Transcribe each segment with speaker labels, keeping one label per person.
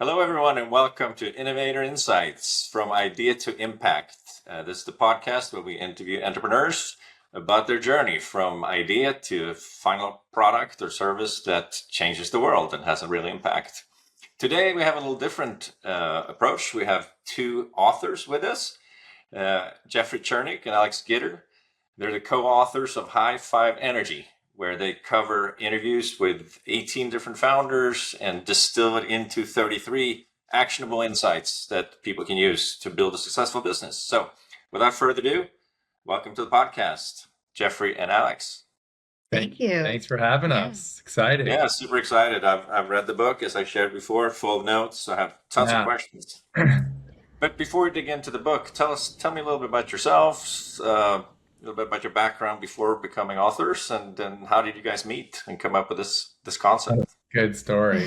Speaker 1: Hello, everyone, and welcome to Innovator Insights from Idea to Impact. This is the podcast where we interview entrepreneurs about their journey from idea to final product or service that changes the world and has a real impact. Today, we have a little different approach. We have two authors with us, Jeffrey Chernick and Alex Gitter. They're the co-authors of High Five Energy, where they cover interviews with 18 different founders and distill it into 33 actionable insights that people can use to build a successful business. So without further ado, welcome to the podcast, Jeffrey and Alex.
Speaker 2: Thank you.
Speaker 3: Thanks for having us. Exciting.
Speaker 1: Yeah, super excited. I've read the book, as I shared before, full of notes. So I have tons of questions. But before we dig into the book, tell me a little bit about yourselves, a little bit about your background before becoming authors, and then how did you guys meet and come up with this concept?
Speaker 3: Good story.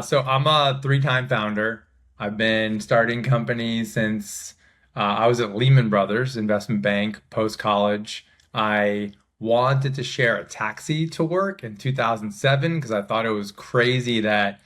Speaker 3: So I'm a three-time founder. I've been starting companies since I was at Lehman Brothers investment bank post-college. I wanted to share a taxi to work in 2007 because I thought it was crazy that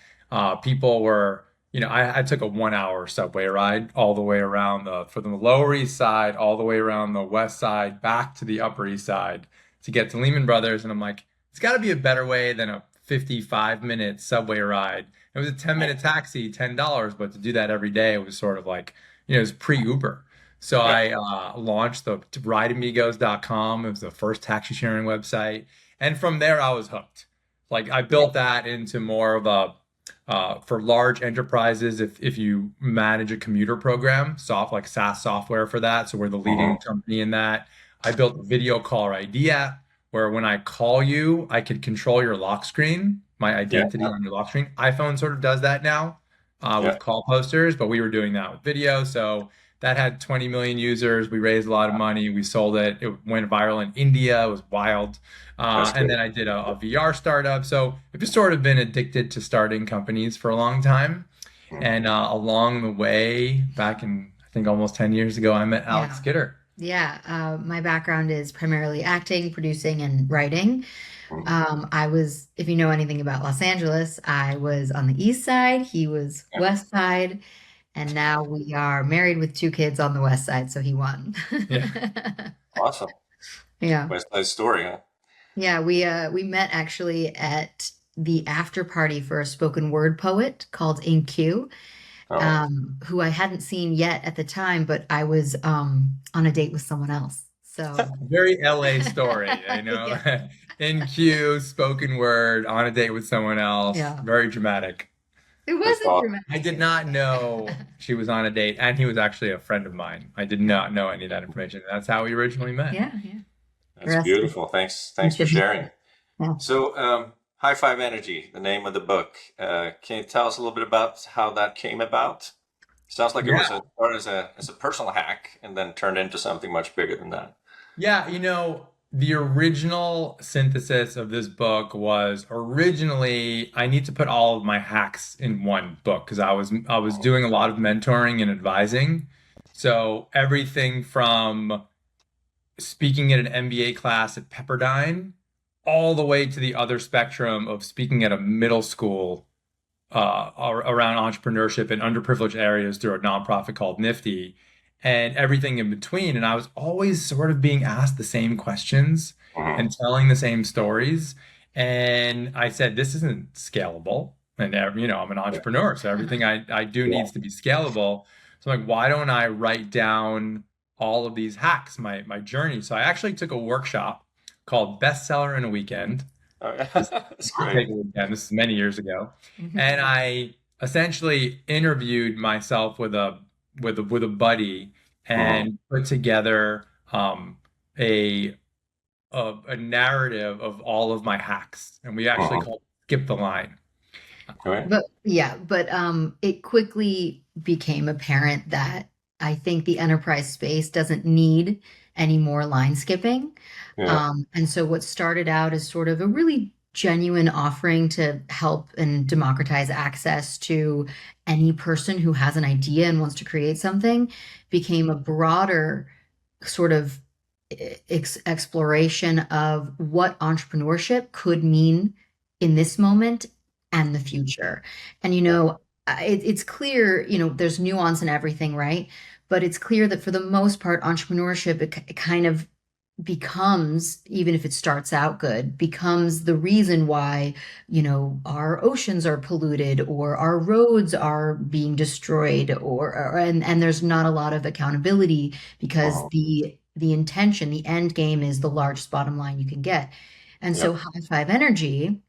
Speaker 3: people were, I took a 1 hour subway ride all the way around from the Lower East Side, all the way around the West Side, back to the Upper East Side to get to Lehman Brothers. And I'm like, it's got to be a better way than a 55-minute subway ride. It was a 10-minute taxi, $10, but to do that every day, it was sort of like, it was pre-Uber. So I launched the rideamigos.com. It was the first taxi sharing website. And from there, I was hooked. Like I built that into more of a, for large enterprises, if you manage a commuter program, like SaaS software for that. So we're the leading company in that. I built a video caller ID app where when I call you, I could control your lock screen, my identity on your lock screen. iPhone sort of does that now with call posters, but we were doing that with video. So that had 20 million users. We raised a lot of money. We sold it. It went viral in India. It was wild. And then I did a VR startup. So I've just sort of been addicted to starting companies for a long time. And along the way, back in, I think almost 10 years ago, I met Alex Gitter.
Speaker 2: Yeah, my background is primarily acting, producing, and writing. If you know anything about Los Angeles, I was on the East Side, he was West Side, and now we are married with two kids on the West Side, so he won.
Speaker 1: Yeah. Awesome.
Speaker 2: Yeah.
Speaker 1: West Side Story, huh?
Speaker 2: Yeah, we met actually at the after party for a spoken word poet called InQ. Who I hadn't seen yet at the time, but I was on a date with someone else. So
Speaker 3: very LA story, I know. Yeah. InQ, spoken word, on a date with someone else. Yeah. Very dramatic.
Speaker 2: It wasn't dramatic.
Speaker 3: I did not know she was on a date, and he was actually a friend of mine. I did not know any of that information. That's how we originally met.
Speaker 2: Yeah.
Speaker 1: That's beautiful. Thanks for sharing.
Speaker 2: Yeah.
Speaker 1: So, High Five Energy, the name of the book. Can you tell us a little bit about how that came about? Sounds like it was started as a personal hack and then turned into something much bigger than that.
Speaker 3: Yeah, the original synthesis of this book was originally I need to put all of my hacks in one book because I was doing a lot of mentoring and advising. So everything from speaking at an MBA class at Pepperdine all the way to the other spectrum of speaking at a middle school around entrepreneurship in underprivileged areas through a nonprofit called Nifty and everything in between. And I was always sort of being asked the same questions and telling the same stories. And I said, this isn't scalable. And, I'm an entrepreneur, so everything I do needs to be scalable. So I'm like, why don't I write down all of these hacks, my journey? So I actually took a workshop called Bestseller in a Weekend.
Speaker 1: Oh, yeah. That's great.
Speaker 3: This is many years ago. And I essentially interviewed myself with a buddy and put together a narrative of all of my hacks. And we actually called it Skip the Line.
Speaker 2: But it quickly became apparent that I think the enterprise space doesn't need any more line skipping. And so what started out as sort of a really genuine offering to help and democratize access to any person who has an idea and wants to create something became a broader sort of exploration of what entrepreneurship could mean in this moment and the future. And it's clear, there's nuance in everything, right? But it's clear that for the most part, entrepreneurship, it kind of becomes, even if it starts out good, becomes the reason why, our oceans are polluted or our roads are being destroyed, and there's not a lot of accountability because the intention, the end game is the largest bottom line you can get. And so high five energy,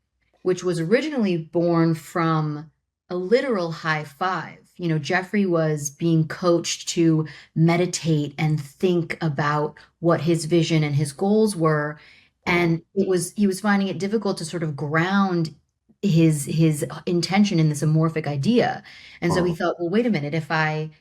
Speaker 2: which was originally born from a literal high five. Jeffrey was being coached to meditate and think about what his vision and his goals were. And he was finding it difficult to sort of ground his intention in this amorphic idea. And so he thought, well, wait a minute, if I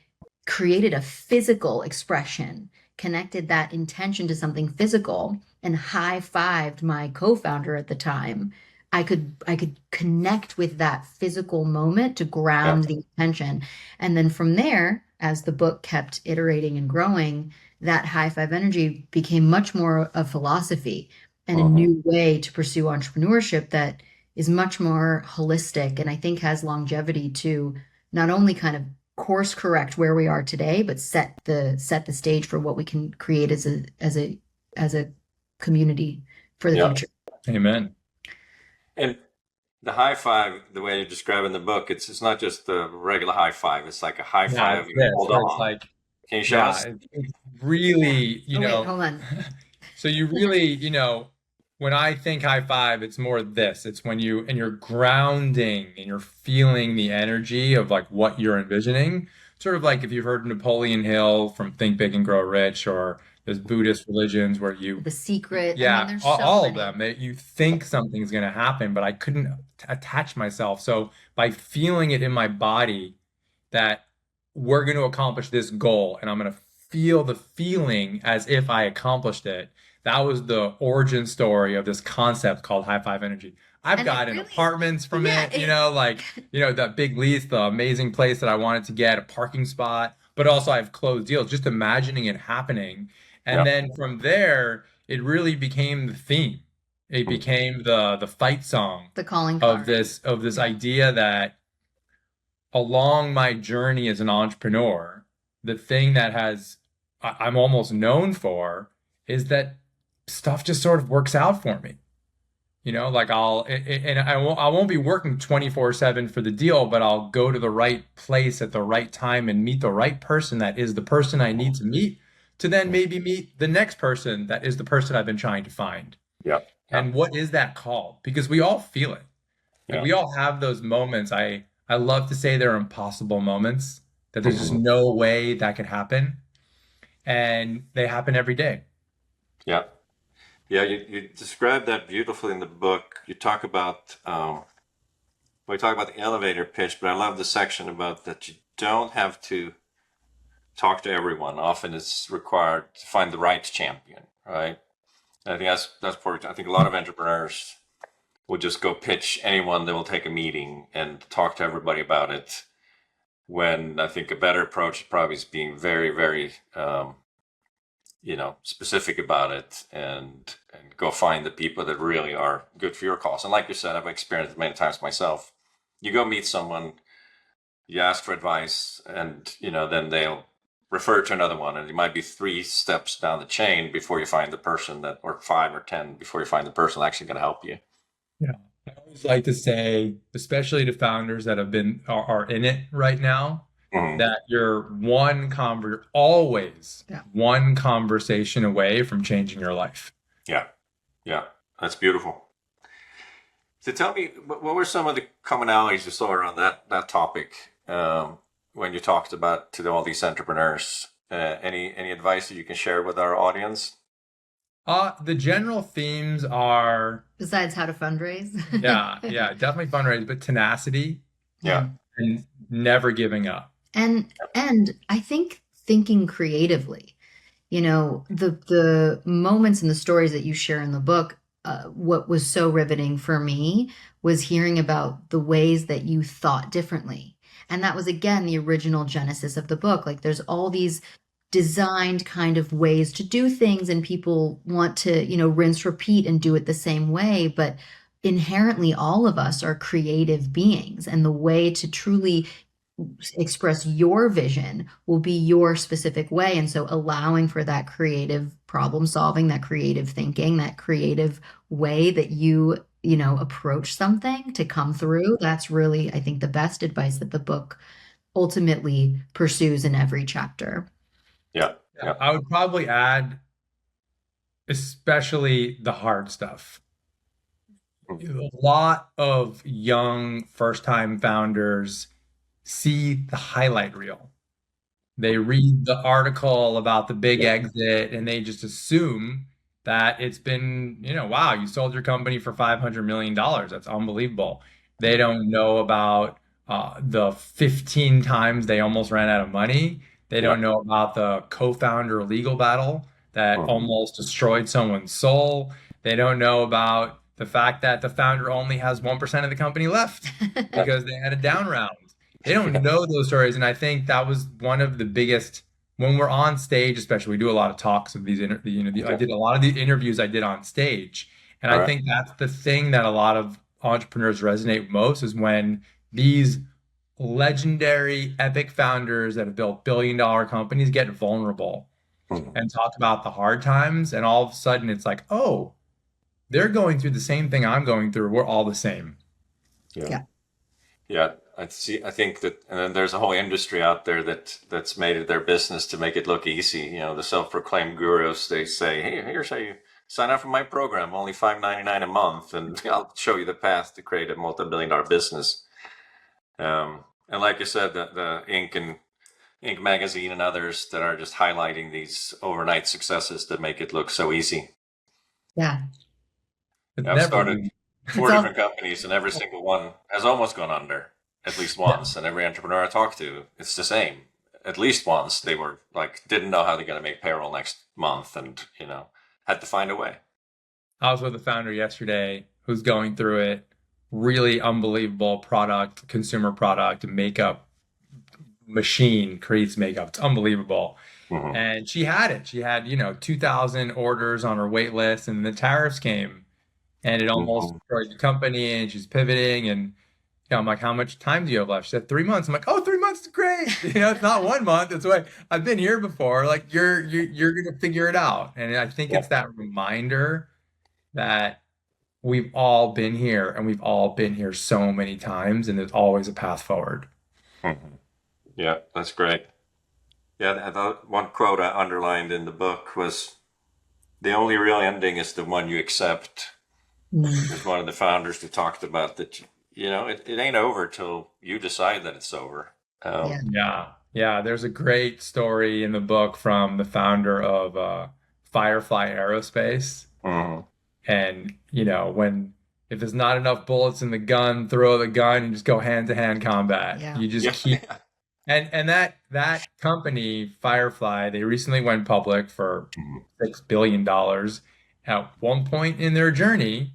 Speaker 2: created a physical expression, connected that intention to something physical, and high-fived my co-founder at the time, I could connect with that physical moment to ground the intention. And then from there, as the book kept iterating and growing, that high five energy became much more a philosophy and a new way to pursue entrepreneurship that is much more holistic, and I think has longevity to not only kind of course correct where we are today, but set the stage for what we can create as a community for the future.
Speaker 3: Amen.
Speaker 1: And the high five, the way you describe in the book, it's not just the regular high five. It's like a high five. Hold on.
Speaker 3: It's like,
Speaker 1: can you show us?
Speaker 3: It's really,
Speaker 2: wait, hold on.
Speaker 3: So you really, when I think high five, it's more this. It's when you're grounding and you're feeling the energy of like what you're envisioning. Sort of like if you've heard Napoleon Hill from Think Big and Grow Rich, or there's Buddhist religions where
Speaker 2: The Secret.
Speaker 3: Yeah,
Speaker 2: there's
Speaker 3: all
Speaker 2: so
Speaker 3: of them.
Speaker 2: many.
Speaker 3: You think something's going to happen, but I couldn't attach myself. So by feeling it in my body that we're going to accomplish this goal, and I'm going to feel the feeling as if I accomplished it. That was the origin story of this concept called high five energy. I've gotten apartments from it, that big lease, the amazing place that I wanted to get, a parking spot, but also I've closed deals, just imagining it happening. And then from there, it really became the theme. It became the fight song,
Speaker 2: the calling card
Speaker 3: of this idea that along my journey as an entrepreneur, the thing that I'm almost known for is that stuff just sort of works out for me. Like I won't be working 24/7 for the deal, but I'll go to the right place at the right time and meet the right person that is the person I need to meet, to then maybe meet the next person that is the person I've been trying to find. And what is that called? Because we all feel it. Like we all have those moments. I love to say they're impossible moments, that there's just no way that could happen. And they happen every day.
Speaker 1: You describe that beautifully in the book. You talk about the elevator pitch, but I love the section about that you don't have to talk to everyone. Often it's required to find the right champion, right? And I think that's important. I think a lot of entrepreneurs will just go pitch anyone that will take a meeting and talk to everybody about it, when I think a better approach probably is being very, very specific about it, and go find the people that really are good for your cause. And like you said, I've experienced it many times myself. You go meet someone, you ask for advice, and then they'll refer to another one, and it might be 3 steps down the chain before you find the person or 5 or 10 before you find the person actually going to help you.
Speaker 3: I always like to say, especially to founders that are in it right now, that you're always one conversation away from changing your life.
Speaker 1: Yeah, that's beautiful. So tell me, what were some of the commonalities you saw around that topic when you talked about to all these entrepreneurs? Any advice that you can share with our audience?
Speaker 3: The general themes are,
Speaker 2: besides how to fundraise.
Speaker 3: definitely fundraise, but tenacity. And never giving up.
Speaker 2: And I think thinking creatively. The moments and the stories that you share in the book, what was so riveting for me was hearing about the ways that you thought differently. And that was, again, the original genesis of the book. Like, there's all these designed kind of ways to do things, and people want to, rinse, repeat, and do it the same way. But inherently, all of us are creative beings. And the way to truly express your vision will be your specific way. And so allowing for that creative problem solving, that creative thinking, that creative way that you know, approach something to come through, that's really, I think, the best advice that the book ultimately pursues in every chapter.
Speaker 1: Yeah. Yeah.
Speaker 3: I would probably add, especially the hard stuff. A lot of young first-time founders see the highlight reel. They read the article about the big
Speaker 1: Yeah.
Speaker 3: exit and they just assume that it's been, wow, you sold your company for $500 million. That's unbelievable. They don't know about the 15 times they almost ran out of money. They
Speaker 1: Yeah.
Speaker 3: don't know about the co-founder legal battle that almost destroyed someone's soul. They don't know about the fact that the founder only has 1% of the company left because they had a down round. They don't know those stories. And I think that was one of the biggest, when we're on stage, especially, we do a lot of talks of these, I did a lot of the interviews I did on stage. And
Speaker 1: All
Speaker 3: I
Speaker 1: right.
Speaker 3: think that's the thing that a lot of entrepreneurs resonate most is when these legendary epic founders that have built billion-dollar companies get vulnerable and talk about the hard times. And all of a sudden it's like, oh, they're going through the same thing I'm going through. We're all the same.
Speaker 1: Yeah. Yeah. I see. I think that, and then there's a whole industry out there that's made it their business to make it look easy. You know, the self-proclaimed gurus, they say, "Hey, here's how you sign up for my program, only $5.99 a month, and I'll show you the path to create a multi-billion-dollar business." And like you said, the Inc. magazine and others that are just highlighting these overnight successes that make it look so easy.
Speaker 2: Yeah.
Speaker 1: I've started
Speaker 3: Never.
Speaker 1: four
Speaker 2: It's all,
Speaker 1: different companies, and every single one has almost gone under at least once. And every entrepreneur I talk to, it's the same. At least once they were like, didn't know how they're going to make payroll next month, and had to find a way.
Speaker 3: I was with a founder yesterday who's going through it. Really unbelievable product, consumer product, makeup machine creates makeup. It's unbelievable.
Speaker 1: Mhm.
Speaker 3: And she had it. She had, 2,000 orders on her wait list, and the tariffs came and it almost
Speaker 1: Mhm.
Speaker 3: destroyed the company. And she's pivoting. And I'm like, how much time do you have left? She said 3 months. I'm like, oh, 3 months is great. It's not 1 month. It's why I've been here before. Like you're gonna figure it out. And I think
Speaker 1: Yeah.
Speaker 3: it's that reminder that we've all been here and we've all been here so many times, and there's always a path forward.
Speaker 1: Mhm. Yeah, that's great. Yeah, the one quote I underlined in the book was, "The only real ending is the one you accept." There's one of the founders who talked about that, it ain't over till you decide that it's over.
Speaker 2: yeah.
Speaker 3: Yeah. Yeah. There's a great story in the book from the founder of Firefly Aerospace.
Speaker 1: Mhm.
Speaker 3: And, if there's not enough bullets in the gun, throw the gun and just go hand-to-hand combat.
Speaker 2: Yeah.
Speaker 3: You just
Speaker 1: Yeah.
Speaker 3: keep and that company, Firefly, they recently went public for
Speaker 1: Mhm.
Speaker 3: $6 billion. At one point in their journey,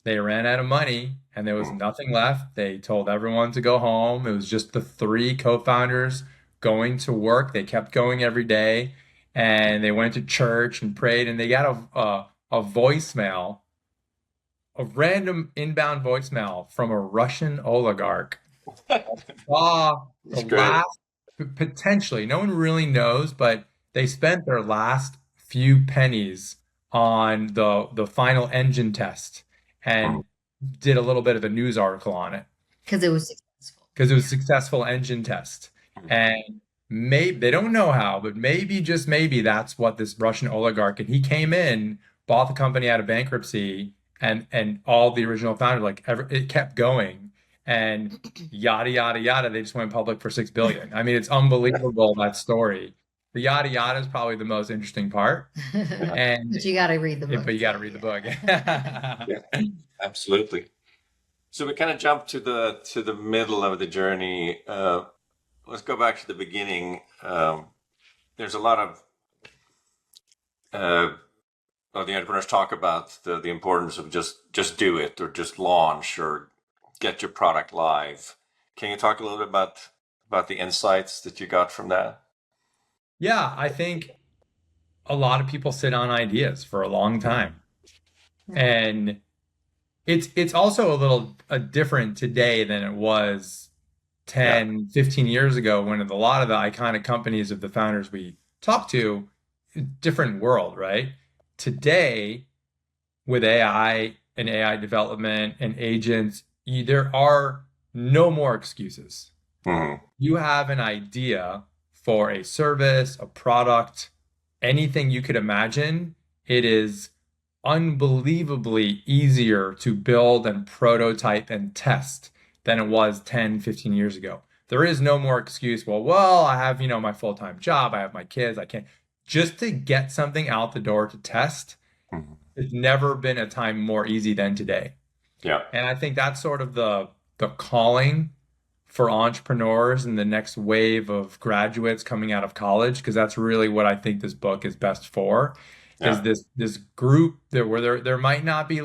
Speaker 3: they ran out of money and there was
Speaker 1: Mhm.
Speaker 3: nothing left. They told everyone to go home. It was just the three co-founders going to work. They kept going every day and they went to church and prayed, and they got a voicemail, a random inbound voicemail from a Russian oligarch. Saw the
Speaker 1: It's great.
Speaker 3: last, potentially, no one really knows, but they spent their last few pennies on the final engine test
Speaker 1: Mhm.
Speaker 3: and did a little bit of a news article on it
Speaker 2: Because it was successful.
Speaker 3: because it was a successful engine test. And maybe they don't know how, but maybe, just maybe, that's what this Russian oligarch, and he came in, bought the company out of bankruptcy, and all the original founders, like, it kept going, and yada yada yada, they just went public for 6 billion. I mean, it's unbelievable, that story. The yada yada is probably the most interesting part,
Speaker 1: Yeah.
Speaker 3: and
Speaker 2: But you got to read the book.
Speaker 3: but you got to read the book.
Speaker 1: Yeah, absolutely. So we kind of jump to the middle of the journey. Let's go back to the beginning. There's a lot of the entrepreneurs talk about the importance of just do it, or just launch, or get your product live. Can you talk a little bit about the insights that you got from that?
Speaker 3: Yeah, I think a lot of people sit on ideas for a long time. And it's also a little different today than it was 10, 15 years ago, when a lot of the iconic companies of the founders we talked to, different world, right? Today, with AI and AI development and agents, there are no more excuses.
Speaker 1: Mhm.
Speaker 3: You have an idea for a service, a product, anything you could imagine. It is unbelievably easier to build and prototype and test than it was 10, 15 years ago. There is no more excuse. Well, I have, my full-time job. I have my kids. I can't. Just to get something out the door to test,
Speaker 1: Mhm.
Speaker 3: it's never been a time more easy than today.
Speaker 1: Yeah.
Speaker 3: And I think that's sort of the calling for entrepreneurs and the next wave of graduates coming out of college, because that's really what I think this book is best for, is
Speaker 1: Yeah.
Speaker 3: this group where there might not be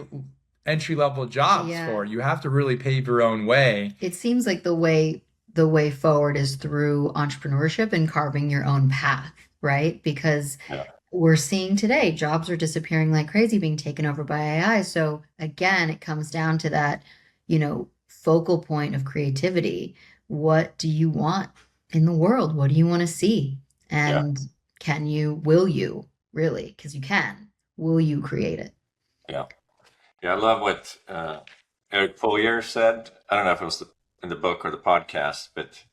Speaker 3: entry-level jobs
Speaker 2: Yeah.
Speaker 3: for. You have to really pave your own way.
Speaker 2: It seems like the way forward is through entrepreneurship and carving your own path, right? Because
Speaker 1: Yeah.
Speaker 2: we're seeing today jobs are disappearing like crazy, being taken over by AI. So again, it comes down to that, focal point of creativity. What do you want in the world? What do you want to see?
Speaker 1: Yeah.
Speaker 2: And will you really? Because you can. Will you create it?
Speaker 1: Yeah. Yeah. I love what Eric Follier said. I don't know if it was in the book or the podcast, but,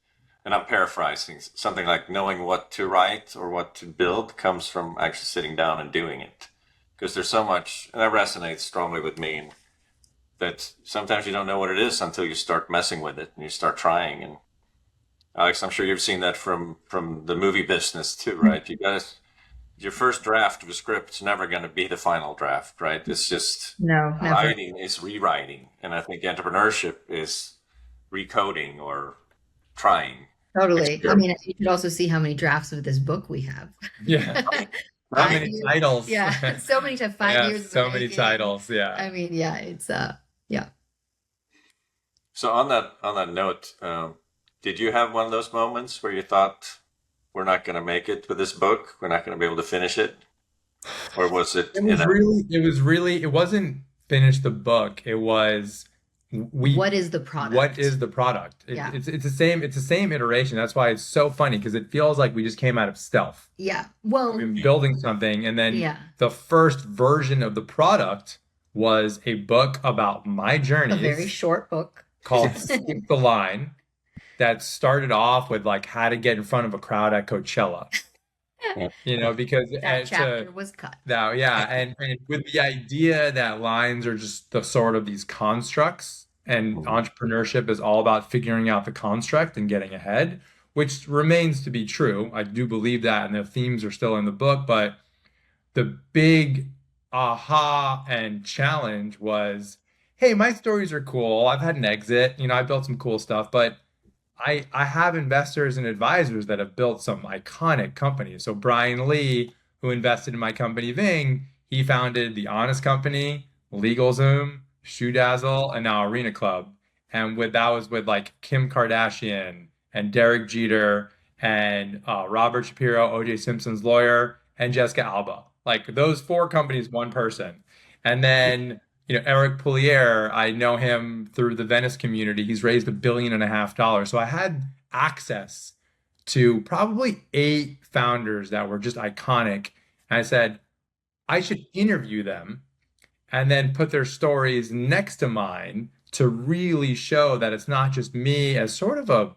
Speaker 1: and I'm paraphrasing, something like knowing what to write or what to build comes from actually sitting down and doing it. Because there's so much, and that resonates strongly with me, that sometimes you don't know what it is until you start messing with it and you start trying. And Alex, I'm sure you've seen that from the movie business too, right? You guys, your first draft of a script's never going to be the final draft, right? It's just
Speaker 2: No, never.
Speaker 1: writing is rewriting, and I think entrepreneurship is recoding or trying.
Speaker 2: Totally. I mean, you should also see how many drafts of this book we have.
Speaker 3: Yeah. How
Speaker 2: Five
Speaker 3: many
Speaker 2: years.
Speaker 3: titles?
Speaker 2: Yeah, so many times. 5
Speaker 3: Yeah,
Speaker 2: years. in
Speaker 3: so
Speaker 2: the
Speaker 3: many
Speaker 2: making.
Speaker 3: titles. Yeah.
Speaker 2: I mean, yeah, it's yeah.
Speaker 1: So on that note, did you have one of those moments where you thought, we're not going to make it with this book, we're not going to be able to finish it? Or was it?
Speaker 3: It wasn't finish the book. It was,
Speaker 2: What is the product?
Speaker 3: what is the product?
Speaker 2: Yeah.
Speaker 3: It's the same iteration. That's why it's so funny, because it feels like we just came out of stealth.
Speaker 2: Yeah. Well,
Speaker 3: We've been building something, and then
Speaker 2: yeah.
Speaker 3: the first version of the product was a book about my
Speaker 2: A very
Speaker 3: journeys
Speaker 2: short book.
Speaker 3: called Skip the Line, that started off with like how to get in front of a crowd at Coachella. Because
Speaker 2: That chapter was cut.
Speaker 3: now, yeah, and with the idea that lines are just the sort of these constructs, and entrepreneurship is all about figuring out the construct and getting ahead, which remains to be true. I do believe that, and the themes are still in the book, but the big aha and challenge was, hey, my stories are cool. I've had an exit, I built some cool stuff, but I have investors and advisors that have built some iconic companies. So Brian Lee, who invested in my company Ving, he founded The Honest Company, LegalZoom, Shoe Dazzle, and now Arena Club. And that was with like Kim Kardashian and Derek Jeter and Robert Shapiro, O.J. Simpson's lawyer, and Jessica Alba. Like those 4 companies, one person. And then Eric Poulier, I know him through the Venice community. He's raised $1.5 billion. So I had access to probably 8 founders that were just iconic. And I said, I should interview them and then put their stories next to mine to really show that it's not just me as sort of a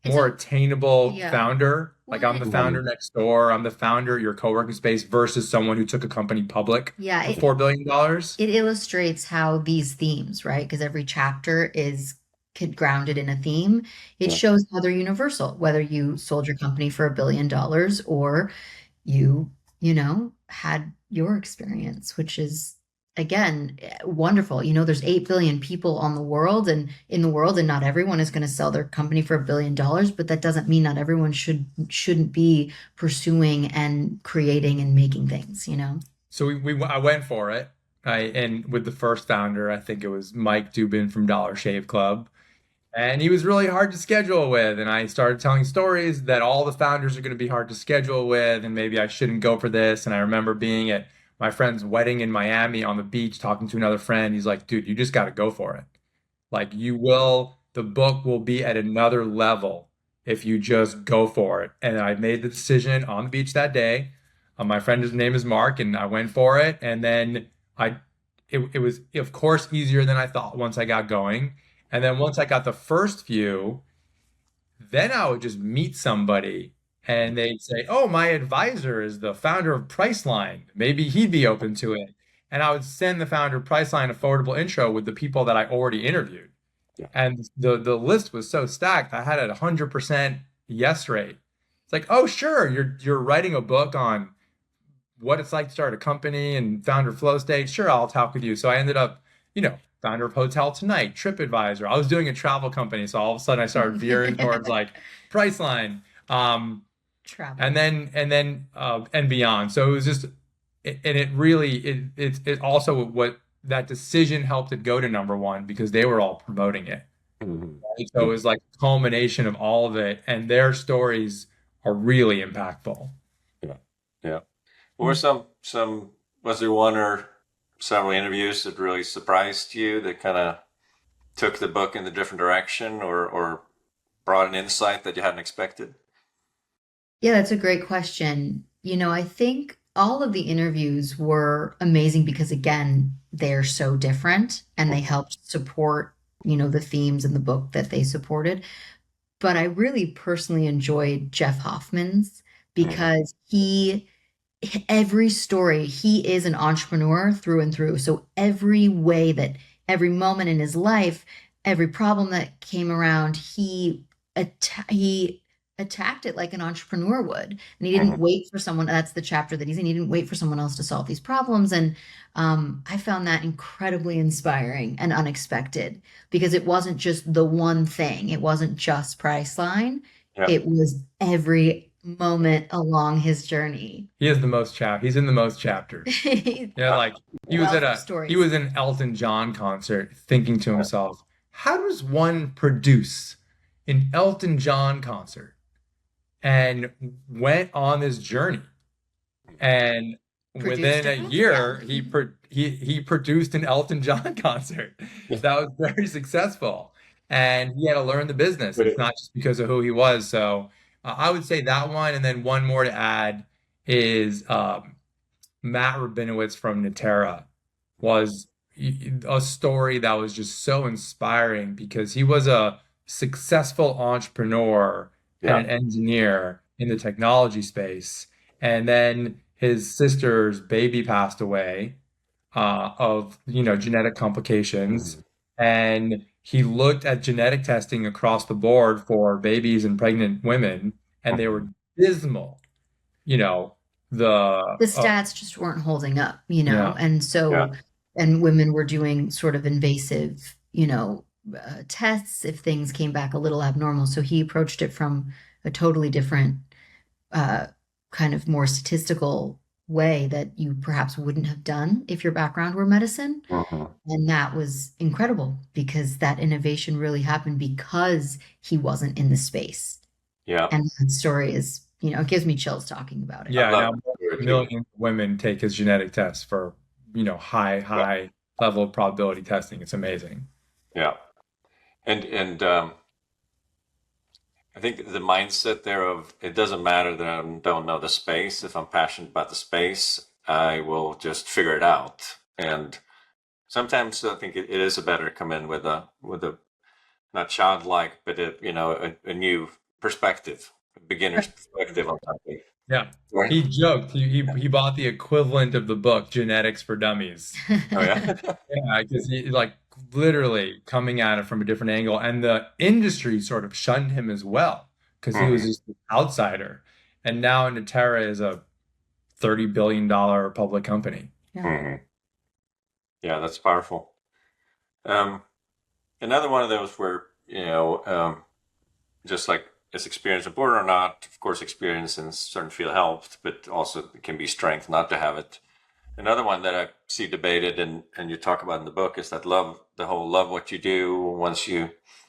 Speaker 3: more attainable founder. Like I'm the founder next door. I'm the founder at your co-working space versus someone who took a company public for $4 billion.
Speaker 2: It illustrates how these themes, right? Because every chapter is grounded in a theme. It shows how they're universal, whether you sold your company for $1 billion or you had your experience, which is, again, wonderful. There's 8 billion people in the world, and not everyone is going to sell their company for $1 billion, but that doesn't mean not everyone shouldn't be pursuing and creating and making things,
Speaker 3: So I went for it. And with the first founder, I think it was Mike Dubin from Dollar Shave Club. And he was really hard to schedule with. And I started telling stories that all the founders are going to be hard to schedule with, and maybe I shouldn't go for this. And I remember being at my friend's wedding in Miami on the beach, talking to another friend. He's like, dude, you just got to go for it. Like, you will the book will be at another level if you just go for it. And I made the decision on the beach that day. My friend's name is Mark, and I went for it. And then it was, of course, easier than I thought once I got going. And then once I got the first few, then I would just meet somebody and they'd say, "Oh, my advisor is the founder of Priceline. Maybe he'd be open to it." And I would send the founder of Priceline a forwardable intro with the people that I already interviewed.
Speaker 1: Yeah.
Speaker 3: And the list was so stacked, I had a 100% yes rate. It's like, "Oh, sure, you're writing a book on what it's like to start a company and founder flow state. Sure, I'll talk with you." So I ended up, founder of Hotel Tonight, TripAdvisor. I was doing a travel company, so all of a sudden I started veering towards like Priceline,
Speaker 2: Travel.
Speaker 3: and then beyond. So it was just, and it really it also what that decision helped it go to number one because they were all promoting it. Right? So it was like a culmination of all of it, and their stories are really impactful.
Speaker 1: Yeah. What were was there one or several interviews that really surprised you that kind of took the book in a different direction or brought an insight that you hadn't expected?
Speaker 2: Yeah, that's a great question. I think all of the interviews were amazing because, again, they're so different and they helped support, the themes in the book that they supported. But I really personally enjoyed Jeff Hoffman's because every story, he is an entrepreneur through and through. So every moment in his life, every problem that came around, he attacked it like an entrepreneur would. And he didn't wait for someone, that's the chapter that he's in. He didn't wait for someone else to solve these problems. And I found that incredibly inspiring and unexpected because it wasn't just the one thing. It wasn't just Priceline.
Speaker 1: Yeah.
Speaker 2: It was every moment along his journey.
Speaker 3: He's in the most chapters. Like he was in Elton John concert thinking to himself, how does one produce an Elton John concert? And went on this journey. And within a year, he produced an Elton John concert that was very successful. And he had to learn the business. It's not just because of who he was. So I would say that one. And then one more to add is Matt Rabinowitz from Natera was a story that was just so inspiring because he was a successful entrepreneur and an engineer in the technology space. And then his sister's baby passed away of genetic complications. And he looked at genetic testing across the board for babies and pregnant women, and they were dismal. The
Speaker 2: stats just weren't holding up, and so and women were doing sort of invasive, tests if things came back a little abnormal. So he approached it from a totally different kind of more statistical way that you perhaps wouldn't have done if your background were medicine. And that was incredible because that innovation really happened because he wasn't in the space.
Speaker 1: Yeah.
Speaker 2: And that story is, it gives me chills talking about it.
Speaker 3: Yeah, now millions of women take his genetic tests for, high level of probability testing. It's amazing.
Speaker 1: Yeah. And I think the mindset there of it doesn't matter that I don't know the space. If I'm passionate about the space, I will just figure it out. And sometimes I think it is better to come in with a not childlike, but a new perspective, a beginner's perspective on something.
Speaker 3: Yeah. He joked. He bought the equivalent of the book Genetics for Dummies.
Speaker 1: Oh yeah.
Speaker 3: Yeah, because he literally coming at it from a different angle, and the industry sort of shunned him as well because he was just an outsider. And now Natera is a $30 billion public company.
Speaker 2: Yeah.
Speaker 1: Yeah, that's powerful. Another one of those where just like is experience important or not, of course, experience in a certain field helped, but also it can be strength not to have it. Another one that I see debated and you talk about in the book is that love what you do.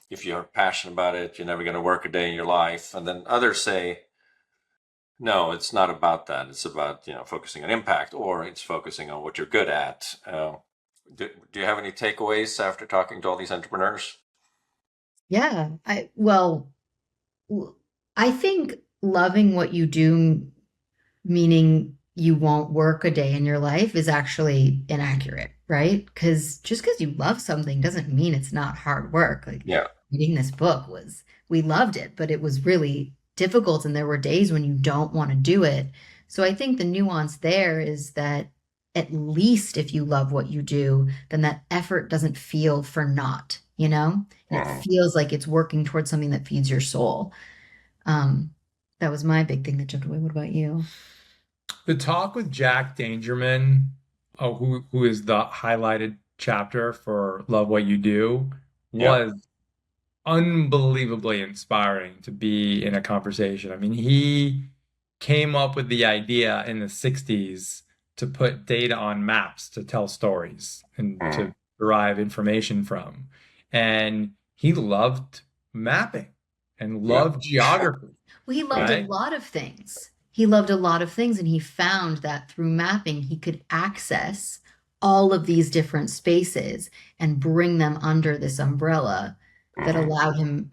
Speaker 1: If you're passionate about it, you're never going to work a day in your life. And then others say, no, it's not about that. It's about, focusing on impact, or it's focusing on what you're good at. Do you have any takeaways after talking to all these entrepreneurs?
Speaker 2: Yeah. I think loving what you do, meaning you won't work a day in your life, is actually inaccurate, right? Because just because you love something doesn't mean it's not hard work. Like
Speaker 1: Yeah.
Speaker 2: reading this book we loved it, but it was really difficult, and there were days when you don't want to do it. So I think the nuance there is that at least if you love what you do, then that effort doesn't feel for naught, and it
Speaker 1: Mhm.
Speaker 2: feels like it's working towards something that feeds your soul. Um, that was my big thing that jumped away. What about you?
Speaker 3: The talk with Jack Dangerman, who is the highlighted chapter for Love What You Do,
Speaker 1: Yeah.
Speaker 3: was unbelievably inspiring to be in a conversation. I mean, he came up with the idea in the 60s to put data on maps to tell stories and
Speaker 1: Mhm.
Speaker 3: to derive information from. And he loved mapping and
Speaker 1: Yeah.
Speaker 3: loved geography,
Speaker 2: Well, he loved a
Speaker 3: right?
Speaker 2: lot of things. He loved a lot of things, and he found that through mapping, he could access all of these different spaces and bring them under this umbrella that
Speaker 1: Mhm.
Speaker 2: allowed him,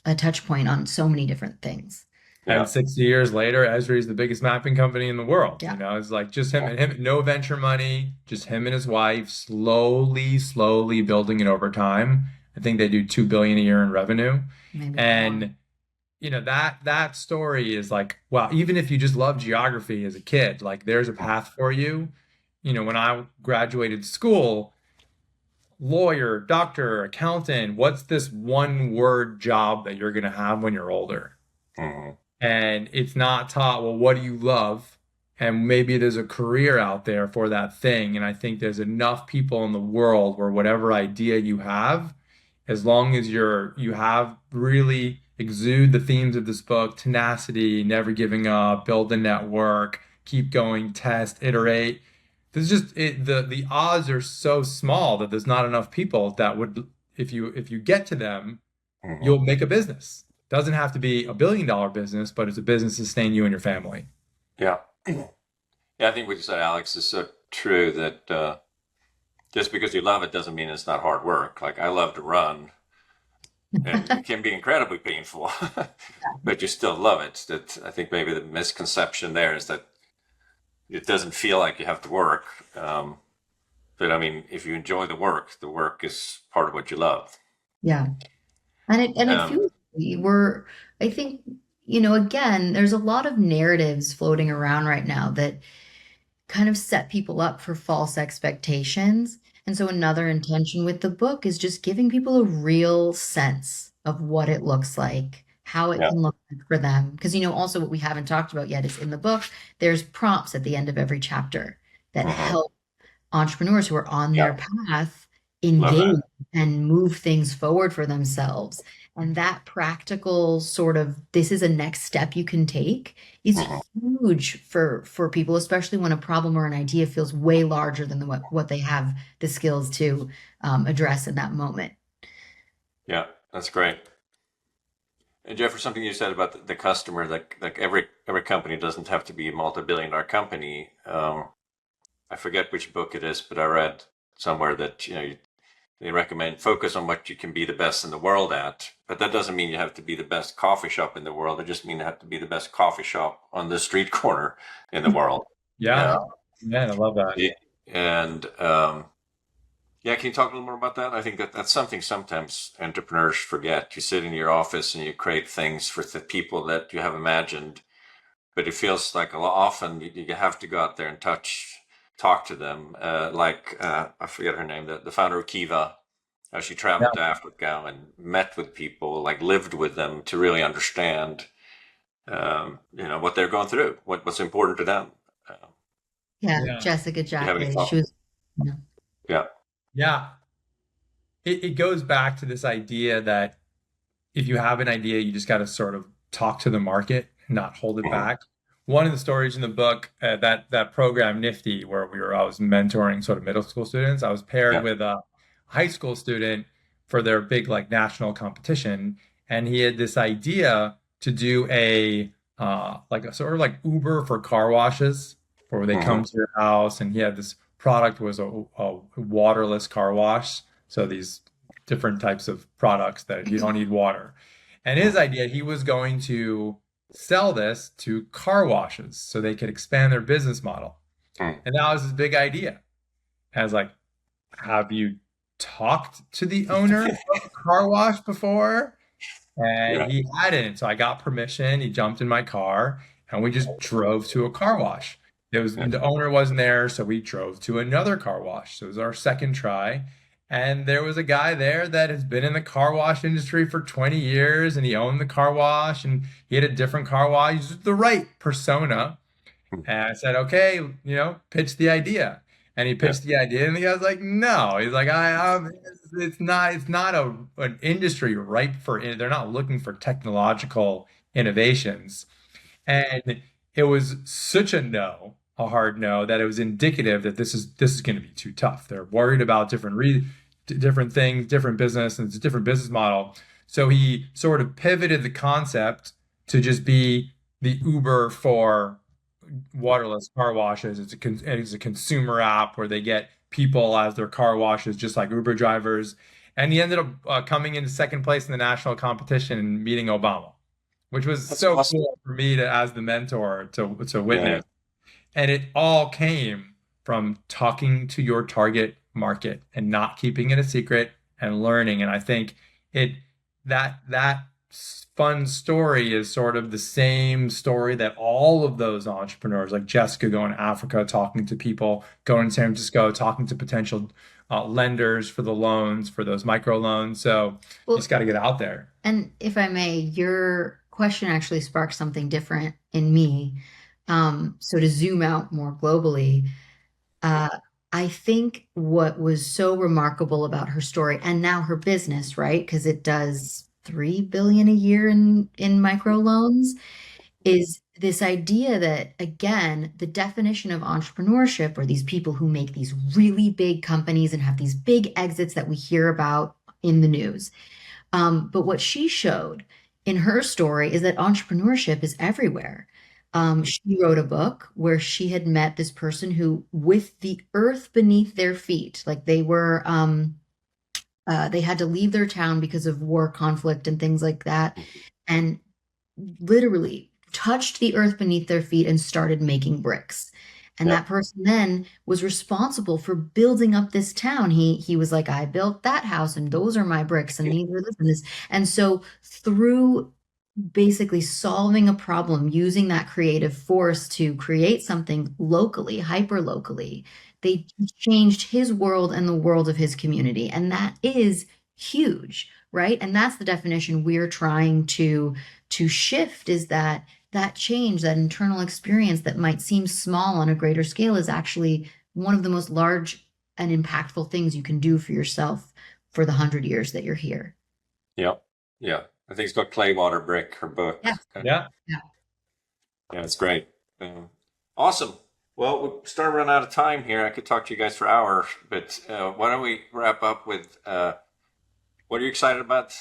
Speaker 2: a touch point on so many different things.
Speaker 3: And
Speaker 1: Yeah.
Speaker 3: 60 years later, Esri is the biggest mapping company in the world.
Speaker 2: Yeah.
Speaker 3: It's like just him, no venture money, just him and his wife, slowly building it over time. I think they do 2 billion a year in revenue.
Speaker 2: Maybe more.
Speaker 3: And that story is like, wow, even if you just love geography as a kid, like there's a path for you. When I graduated school, lawyer, doctor, accountant, what's this one word job that you're going to have when you're older?
Speaker 1: Mhm.
Speaker 3: And it's not taught, well, what do you love? And maybe there's a career out there for that thing. And I think there's enough people in the world where whatever idea you have, as long as you have really exude the themes of this book, tenacity, never giving up, build a network, keep going, test, iterate. There's just the odds are so small that there's not enough people that would, if you get to them,
Speaker 1: Mhm.
Speaker 3: you'll make a business. Doesn't have to be $1 billion business, but it's a business to sustain you and your family.
Speaker 1: Yeah. Yeah, I think what you said, Alex, is so true that just because you love it doesn't mean it's not hard work. Like I love to run, and it can be incredibly painful, but you still love it. That I think maybe the misconception there is that it doesn't feel like you have to work. But I mean, if you enjoy the work is part of what you love.
Speaker 2: Yeah. And it
Speaker 1: Um,
Speaker 2: feels I think, again, there's a lot of narratives floating around right now that kind of set people up for false expectations. And so another intention with the book is just giving people a real sense of what it looks like, how it
Speaker 1: yeah.
Speaker 2: can look like for them. Because, also what we haven't talked about yet is in the book, there's prompts at the end of every chapter that
Speaker 1: Mhm.
Speaker 2: help entrepreneurs who are on
Speaker 1: Yeah.
Speaker 2: their path
Speaker 1: Love that.
Speaker 2: engage and move things forward for themselves. And that practical sort of this is a next step you can take
Speaker 1: Mhm.
Speaker 2: is huge for people, especially when a problem or an idea feels way larger than what they have the skills to address in that moment.
Speaker 1: Yeah, that's great. And Jeff, for something you said about the customer, like every company doesn't have to be a multi-billion-dollar company. I forget which book it is, but I read somewhere that they recommend focus on what you can be the best in the world at. But that doesn't mean you have to be the best coffee shop in the world. It just means you have to be the best coffee shop on the street corner in the world.
Speaker 3: Yeah, man, I love that.
Speaker 1: Yeah. And yeah, can you talk a little more about that? I think that's something sometimes entrepreneurs forget. You sit in your office and you create things for the people that you have imagined, but it feels like a lot often you have to go out there and talk to them. I forget her name, the founder of Kiva, how she
Speaker 3: Yeah,
Speaker 1: traveled to Africa and met with people, like lived with them to really understand, what they're going through, what's important to them. Uh,
Speaker 2: Yeah,
Speaker 3: yeah,
Speaker 2: Jessica
Speaker 1: you have any
Speaker 2: Jackley.
Speaker 1: thoughts?
Speaker 2: She was, yeah.
Speaker 1: Yeah.
Speaker 3: yeah. It goes back to this idea that if you have an idea, you just got to sort of talk to the market and not hold it
Speaker 1: Mhm.
Speaker 3: back. One of the stories in the book, that program Nifty, where I was mentoring sort of middle school students, I was paired
Speaker 1: Yeah.
Speaker 3: with a high school student for their big like national competition, and he had this idea to do like a sort of like Uber for car washes, where they
Speaker 1: Hmm.
Speaker 3: come to your house, and he had this product was a waterless car wash, so these different types of products that you don't need water. And his idea, he was going to sell this to car washes so they could expand their business model. And that was his big idea. I was like, have you talked to the owner of the car wash before? And he hadn't. So I got permission. He jumped in my car and we just drove to a car wash. The owner wasn't there, so we drove to another car wash. So it was our second try. And there was a guy there that has been in the car wash industry for 20 years and he owned the car wash and he had a different car wash. He's the right persona. And I said, okay, pitch the idea. And he pitched the idea, and the guy's like, no. He's like, it's not an industry ripe for it. They're not looking for technological innovations. And it was such a hard no, that it was indicative that this is going to be too tough. They're worried about different things, different business, and it's a different business model. So he sort of pivoted the concept to just be the Uber for waterless car washes. It's a consumer app where they get people as their car washes, just like Uber drivers. And he ended up coming into second place in the national competition and meeting Obama, which was so awesome. Cool for me as the mentor to witness. And it all came from talking to your target market and not keeping it a secret and learning. And I think that fun story is sort of the same story that all of those entrepreneurs, like Jessica going to Africa, talking to people, going to San Francisco, talking to potential lenders for the loans, for those micro loans. So you just got to get out there.
Speaker 2: And if I may, your question actually sparked something different in me. So to zoom out more globally, I think what was so remarkable about her story and now her business, right? Because it does $3 billion a year in microloans, is this idea that, again, the definition of entrepreneurship, or these people who make these really big companies and have these big exits that we hear about in the news. But what she showed in her story is that entrepreneurship is everywhere. She wrote a book where she had met this person who, with the earth beneath their feet, like they were, they had to leave their town because of war, conflict, and things like that, and literally touched the earth beneath their feet and started making bricks. And that person then was responsible for building up this town. He was like, I built that house, and those are my bricks, and these are this and this. And so through basically solving a problem, using that creative force to create something locally, hyper locally, they changed his world and the world of his community. And that is huge, right? And that's the definition we're trying to shift, is that change, that internal experience that might seem small on a greater scale, is actually one of the most large and impactful things you can do for yourself for the 100 years that you're here.
Speaker 1: Yeah. I think it's called Clay Water Brick, her book.
Speaker 3: Yeah,
Speaker 1: it's great. Awesome. Well, we're starting to run out of time here. I could talk to you guys for hours, but why don't we wrap up with what are you excited about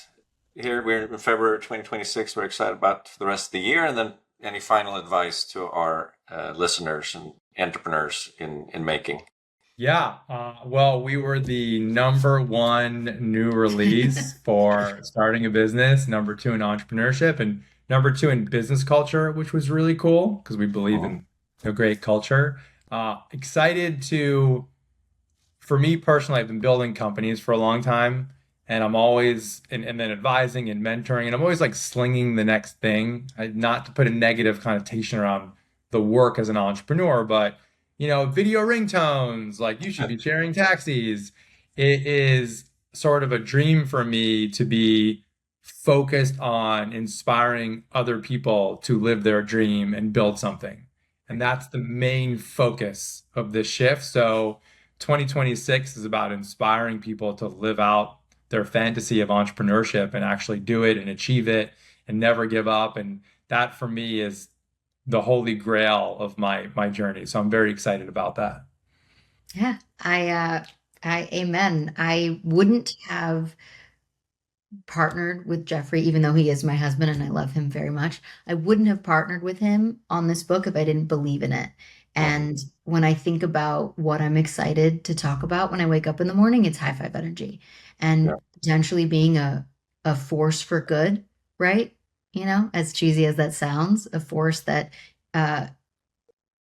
Speaker 1: here? We're in February 2026. We're excited about for the rest of the year, and then any final advice to our listeners and entrepreneurs in making.
Speaker 3: Yeah. Well, we were the #1 new release for starting a business, #2 in entrepreneurship, and #2 in business culture, which was really cool because we believe in a great culture. Excited for me personally, I've been building companies for a long time, and I'm always, and then advising and mentoring, and I'm always like slinging the next thing, not to put a negative connotation around the work as an entrepreneur, but video ringtones, like you should be sharing taxis. It is sort of a dream for me to be focused on inspiring other people to live their dream and build something. And that's the main focus of this shift. So 2026 is about inspiring people to live out their fantasy of entrepreneurship and actually do it and achieve it and never give up. And that for me is the holy grail of my journey. So I'm very excited about that.
Speaker 2: Yeah, I amen. I wouldn't have partnered with Jeffrey, even though he is my husband and I love him very much. I wouldn't have partnered with him on this book if I didn't believe in it. And when I think about what I'm excited to talk about when I wake up in the morning, it's high five energy. And potentially being a force for good, right? You know, as cheesy as that sounds, a force that uh,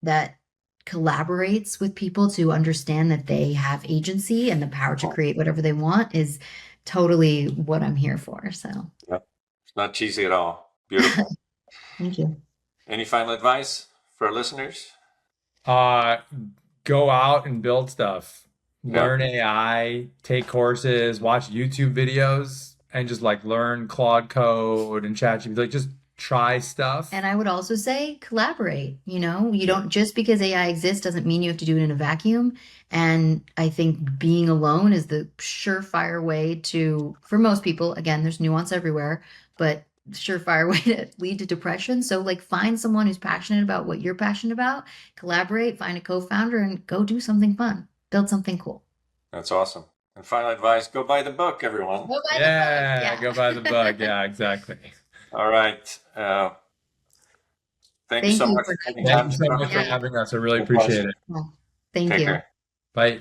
Speaker 2: that collaborates with people to understand that they have agency and the power to create whatever they want is totally what I'm here for. So,
Speaker 1: Yep. It's not cheesy at all. Beautiful.
Speaker 2: thank you.
Speaker 1: Any final advice for our listeners?
Speaker 3: Go out and build stuff.
Speaker 1: Yeah.
Speaker 3: Learn AI, take courses, watch YouTube videos, and just like learn Claude Code and ChatGPT. Like just try stuff.
Speaker 2: And I would also say collaborate. You know, you don't just because AI exists doesn't mean you have to do it in a vacuum. And I think being alone is the surefire way to, for most people, again, there's nuance everywhere, but surefire way to lead to depression. So like find someone who's passionate about what you're passionate about, collaborate, find a co-founder and go do something fun, build something cool.
Speaker 1: That's awesome. And final advice, go buy the book, everyone.
Speaker 2: Go buy the book.
Speaker 3: Yeah, go buy the book. Yeah, exactly.
Speaker 1: All right. Thank you so much for taking
Speaker 3: Thank
Speaker 1: time
Speaker 3: you
Speaker 1: to
Speaker 3: so
Speaker 1: talk
Speaker 3: much
Speaker 1: to
Speaker 3: for
Speaker 1: me.
Speaker 3: having us. I really
Speaker 1: My pleasure.
Speaker 3: appreciate it.
Speaker 2: Yeah. Thank
Speaker 1: Take
Speaker 2: you.
Speaker 1: care.
Speaker 3: Bye.